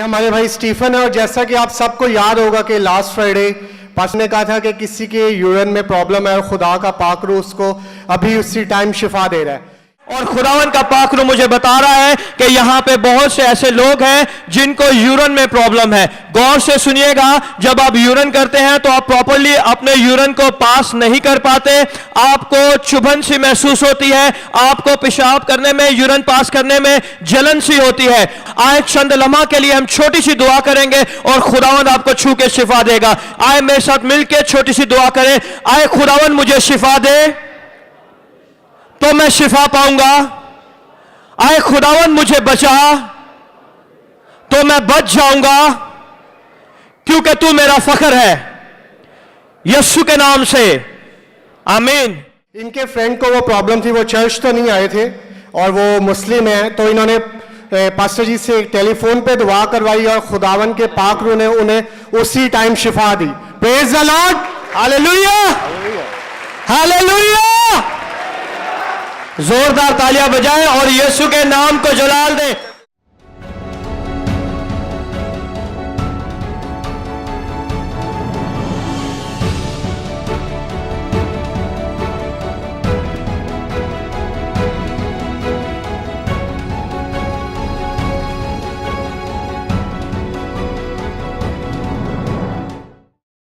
हमारे भाई स्टीफन है और जैसा कि आप सबको याद होगा कि लास्ट फ्राइडे पास ने कहा था कि किसी के यूरिन में प्रॉब्लम है और खुदा का पाक रूह उसको अभी उसी टाइम शिफा दे रहा है। और खुदावन का पाक रूह मुझे बता रहा है कि यहाँ पे बहुत से ऐसे लोग हैं जिनको यूरिन में प्रॉब्लम है। गौर से सुनिएगा, जब आप यूरिन करते हैं तो आप प्रॉपर्ली अपने यूरिन को पास नहीं कर पाते, आपको चुभन सी महसूस होती है, आपको पेशाब करने में, यूरिन पास करने में जलन सी होती है। आए चंद लम्हा के लिए हम छोटी सी दुआ करेंगे और खुदावन आपको छू के शिफा देगा। आए मेरे साथ मिलकर छोटी सी दुआ करें। आए खुदावन मुझे शिफा दे तो मैं शिफा पाऊंगा। आए खुदावन मुझे बचा तो मैं बच जाऊंगा, क्योंकि तू मेरा फख्र है, यीशु के नाम से आमीन। इनके फ्रेंड को वो प्रॉब्लम थी, वो चर्च तो नहीं आए थे और वो मुस्लिम है, तो इन्होंने पास्टर जी से टेलीफोन पे दुआ करवाई और खुदावन के पाक रूह ने उन्हें उसी टाइम शिफा दी। प्रेज द लॉर्ड, हालेलुया हालेलुया। जोरदार तालियां बजाएं और यीशु के नाम को जलाल दें।